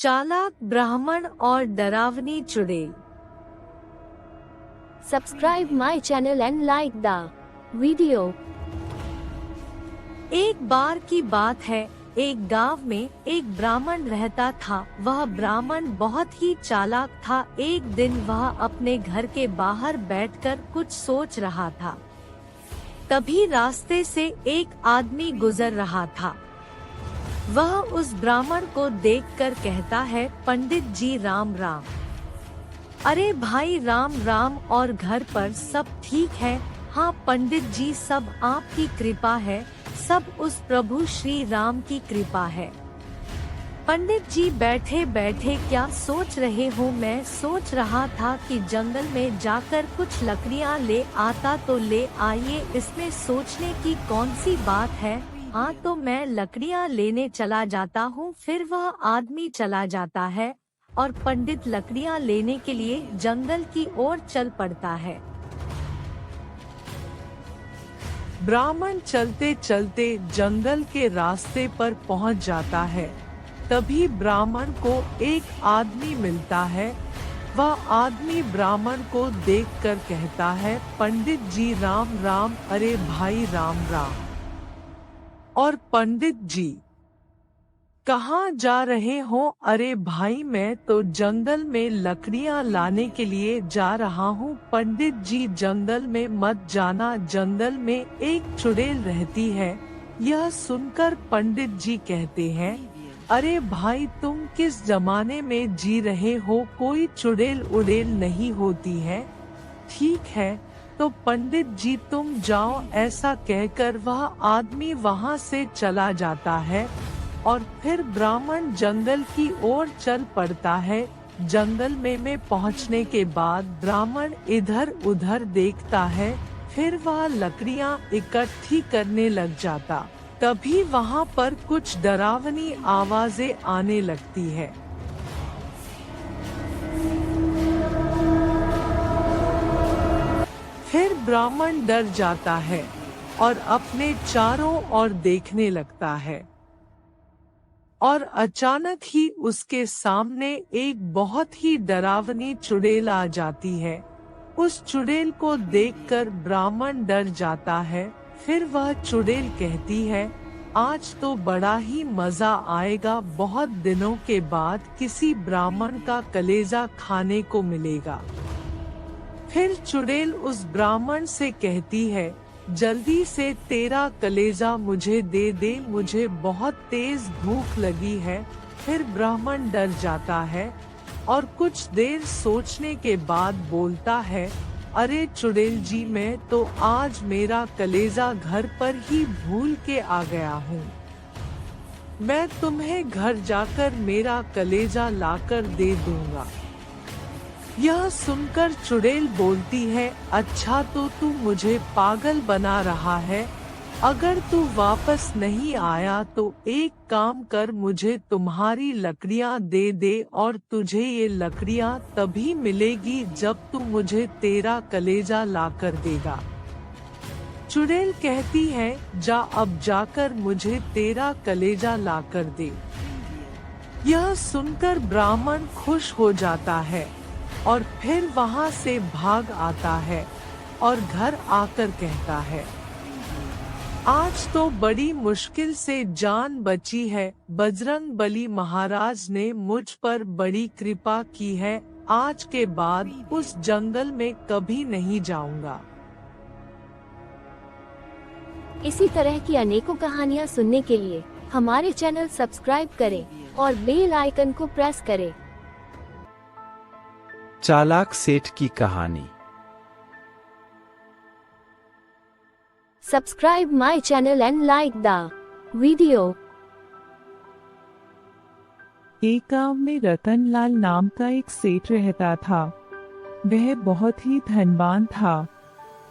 चालाक ब्राह्मण और डरावनी चुड़ैल। Subscribe my channel and like the video. एक बार की बात है, एक गांव में एक ब्राह्मण रहता था। वह ब्राह्मण बहुत ही चालाक था। एक दिन वह अपने घर के बाहर बैठकर कुछ सोच रहा था। तभी रास्ते से एक आदमी गुजर रहा था। वह उस ब्राह्मण को देखकर कहता है, पंडित जी राम राम। अरे भाई राम राम, और घर पर सब ठीक है? हाँ पंडित जी, सब आपकी कृपा है, सब उस प्रभु श्री राम की कृपा है। पंडित जी बैठे बैठे क्या सोच रहे हो? मैं सोच रहा था कि जंगल में जाकर कुछ लकड़ियाँ ले आता, तो ले आइए, इसमें सोचने की कौन सी बात है। हाँ तो मैं लकड़ियाँ लेने चला जाता हूँ। फिर वह आदमी चला जाता है और पंडित लकड़ियाँ लेने के लिए जंगल की ओर चल पड़ता है। ब्राह्मण चलते चलते जंगल के रास्ते पर पहुंच जाता है। तभी ब्राह्मण को एक आदमी मिलता है। वह आदमी ब्राह्मण को देखकर कहता है, पंडित जी राम राम। अरे भाई राम राम। और पंडित जी कहाँ जा रहे हो? अरे भाई मैं तो जंगल में लकड़ियाँ लाने के लिए जा रहा हूँ। पंडित जी जंगल में मत जाना, जंगल में एक चुड़ैल रहती है। यह सुनकर पंडित जी कहते हैं, अरे भाई तुम किस जमाने में जी रहे हो? कोई चुड़ैल उड़ेल नहीं होती है। ठीक है तो पंडित जी तुम जाओ। ऐसा कहकर वह आदमी वहाँ से चला जाता है और फिर ब्राह्मण जंगल की ओर चल पड़ता है। जंगल में पहुँचने के बाद ब्राह्मण इधर उधर देखता है। फिर वह लकड़ियाँ इकट्ठी करने लग जाता। तभी वहाँ पर कुछ डरावनी आवाजें आने लगती है। फिर ब्राह्मण डर जाता है और अपने चारों ओर देखने लगता है। और अचानक ही उसके सामने एक बहुत ही डरावनी चुड़ैल आ जाती है। उस चुड़ैल को देखकर ब्राह्मण डर जाता है। फिर वह चुड़ैल कहती है, आज तो बड़ा ही मजा आएगा, बहुत दिनों के बाद किसी ब्राह्मण का कलेजा खाने को मिलेगा। फिर चुड़ैल उस ब्राह्मण से कहती है, जल्दी से तेरा कलेजा मुझे दे दे, मुझे बहुत तेज भूख लगी है। फिर ब्राह्मण डर जाता है और कुछ देर सोचने के बाद बोलता है, अरे चुड़ैल जी मैं तो आज मेरा कलेजा घर पर ही भूल के आ गया हूँ। मैं तुम्हें घर जाकर मेरा कलेजा लाकर दे दूंगा। यह सुनकर चुड़ैल बोलती है, अच्छा तो तू मुझे पागल बना रहा है। अगर तू वापस नहीं आया तो एक काम कर, मुझे तुम्हारी लकड़ियाँ दे दे, और तुझे ये लकड़ियाँ तभी मिलेगी जब तू मुझे तेरा कलेजा लाकर देगा। चुड़ैल कहती है, जा अब जाकर मुझे तेरा कलेजा लाकर दे। यह सुनकर ब्राह्मण खुश हो जाता है और फिर वहाँ से भाग आता है और घर आकर कहता है, आज तो बड़ी मुश्किल से जान बची है। बजरंग बली महाराज ने मुझ पर बड़ी कृपा की है। आज के बाद उस जंगल में कभी नहीं जाऊंगा। इसी तरह की अनेकों कहानियाँ सुनने के लिए हमारे चैनल सब्सक्राइब करें और बेल आइकन को प्रेस करें। चालाक सेठ की कहानी। Subscribe my channel and like the video. एक गांव में रतनलाल नाम का एक सेठ रहता था। वह बहुत ही धनवान था।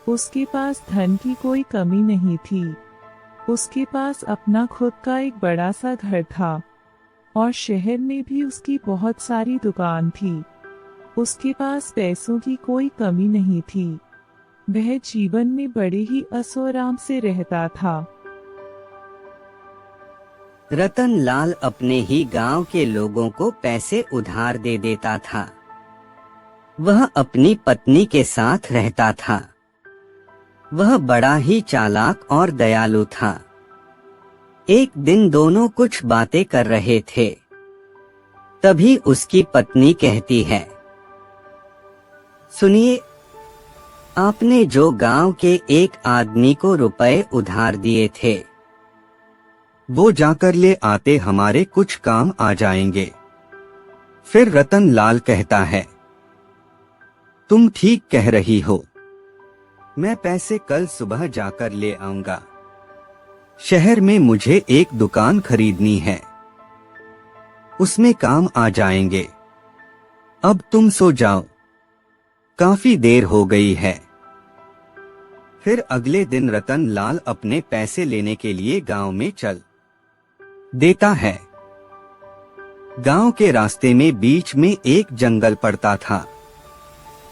उसके पास धन की कोई कमी नहीं थी। उसके पास अपना खुद का एक बड़ा सा घर था और शहर में भी उसकी बहुत सारी दुकान थी। उसके पास पैसों की कोई कमी नहीं थी। वह जीवन में बड़े ही ऐशो आराम से रहता था। रतनलाल अपने ही गांव के लोगों को पैसे उधार दे देता था। वह अपनी पत्नी के साथ रहता था। वह बड़ा ही चालाक और दयालु था। एक दिन दोनों कुछ बातें कर रहे थे। तभी उसकी पत्नी कहती है, सुनिए, आपने जो गांव के एक आदमी को रुपए उधार दिए थे, वो जाकर ले आते, हमारे कुछ काम आ जाएंगे। फिर रतनलाल कहता है, तुम ठीक कह रही हो, मैं पैसे कल सुबह जाकर ले आऊंगा। शहर में मुझे एक दुकान खरीदनी है, उसमें काम आ जाएंगे। अब तुम सो जाओ, काफी देर हो गई है। फिर अगले दिन रतनलाल अपने पैसे लेने के लिए गांव में चल देता है। गांव के रास्ते में बीच में एक जंगल पड़ता था।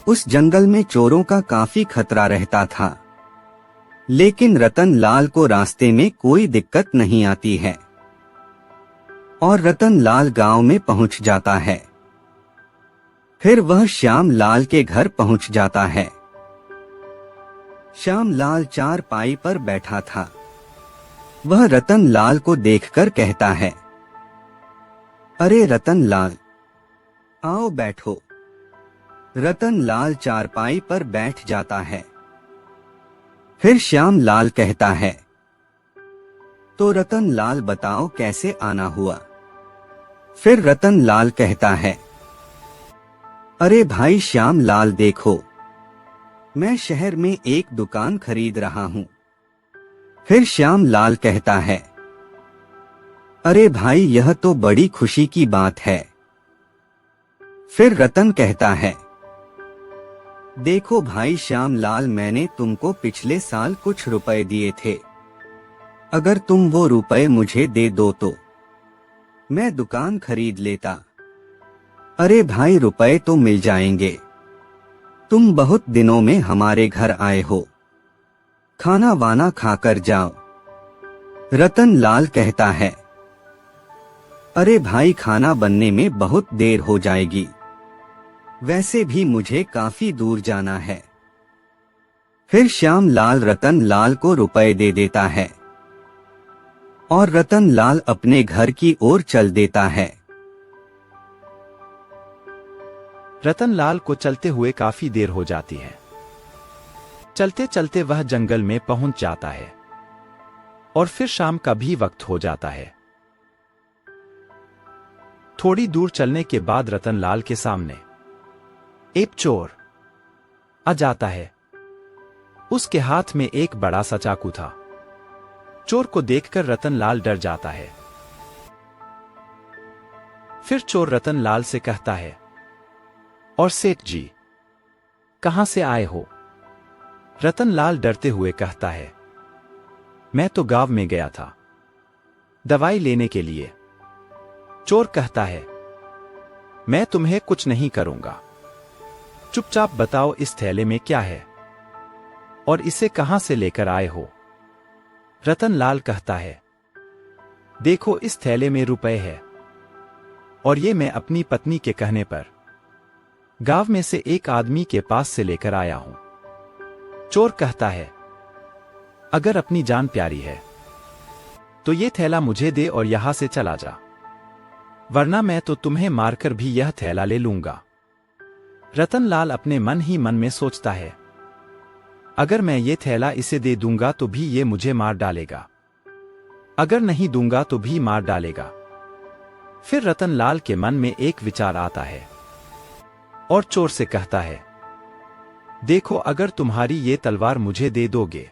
उस जंगल में चोरों का काफी खतरा रहता था, लेकिन रतनलाल को रास्ते में कोई दिक्कत नहीं आती है और रतनलाल गांव में पहुंच जाता है। फिर वह श्यामलाल के घर पहुंच जाता है। श्यामलाल चारपाई पर बैठा था। वह रतनलाल को देखकर कहता है, अरे रतनलाल, आओ बैठो। रतनलाल चारपाई पर बैठ जाता है। फिर श्यामलाल कहता है, तो रतनलाल बताओ कैसे आना हुआ। फिर रतनलाल कहता है, अरे भाई श्यामलाल देखो, मैं शहर में एक दुकान खरीद रहा हूं। फिर श्यामलाल कहता है, अरे भाई यह तो बड़ी खुशी की बात है। फिर रतन कहता है, देखो भाई श्यामलाल, मैंने तुमको पिछले साल कुछ रुपए दिए थे। अगर तुम वो रुपए मुझे दे दो तो मैं दुकान खरीद लेता। अरे भाई रुपए तो मिल जाएंगे, तुम बहुत दिनों में हमारे घर आए हो, खाना वाना खाकर जाओ। रतनलाल कहता है, अरे भाई खाना बनने में बहुत देर हो जाएगी, वैसे भी मुझे काफी दूर जाना है। फिर श्यामलाल रतनलाल को रुपए दे देता है और रतनलाल अपने घर की ओर चल देता है। रतनलाल को चलते हुए काफी देर हो जाती है। चलते चलते वह जंगल में पहुंच जाता है और फिर शाम का भी वक्त हो जाता है। थोड़ी दूर चलने के बाद रतनलाल के सामने एक चोर आ जाता है। उसके हाथ में एक बड़ा सा चाकू था। चोर को देखकर रतनलाल डर जाता है। फिर चोर रतनलाल से कहता है, और सेठ जी, कहां से आए हो? रतनलाल डरते हुए कहता है, मैं तो गांव में गया था दवाई लेने के लिए। चोर कहता है, मैं तुम्हें कुछ नहीं करूंगा, चुपचाप बताओ इस थैले में क्या है और इसे कहां से लेकर आए हो? रतनलाल कहता है, देखो इस थैले में रुपए है और ये मैं अपनी पत्नी के कहने पर गांव में से एक आदमी के पास से लेकर आया हूं। चोर कहता है, अगर अपनी जान प्यारी है तो ये थैला मुझे दे और यहां से चला जा, वरना मैं तो तुम्हें मारकर भी यह थैला ले लूंगा। रतनलाल अपने मन ही मन में सोचता है, अगर मैं ये थैला इसे दे दूंगा तो भी ये मुझे मार डालेगा, अगर नहीं दूंगा तो भी मार डालेगा। फिर रतनलाल के मन में एक विचार आता है और चोर से कहता है, देखो अगर तुम्हारी ये तलवार मुझे दे दोगे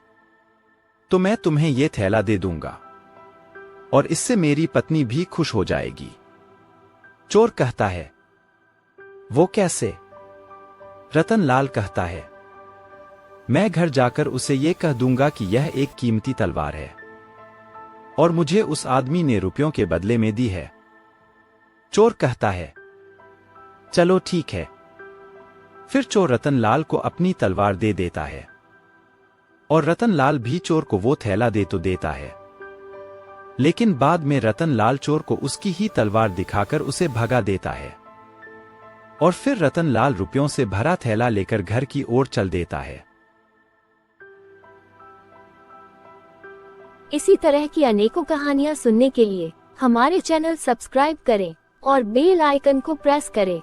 तो मैं तुम्हें ये थैला दे दूंगा और इससे मेरी पत्नी भी खुश हो जाएगी। चोर कहता है, वो कैसे? रतनलाल कहता है, मैं घर जाकर उसे ये कह दूंगा कि यह एक कीमती तलवार है और मुझे उस आदमी ने रुपयों के बदले में दी है। चोर कहता है, चलो ठीक है। फिर चोर रतनलाल को अपनी तलवार दे देता है और रतनलाल भी चोर को वो थैला दे तो देता है। लेकिन बाद में रतनलाल चोर को उसकी ही तलवार दिखाकर उसे भगा देता है और फिर रतनलाल रुपयों से भरा थैला लेकर घर की ओर चल देता है। इसी तरह की अनेकों कहानियाँ सुनने के लिए हमारे चैनल सब्सक्राइब करें और बेल आइकन को प्रेस करें।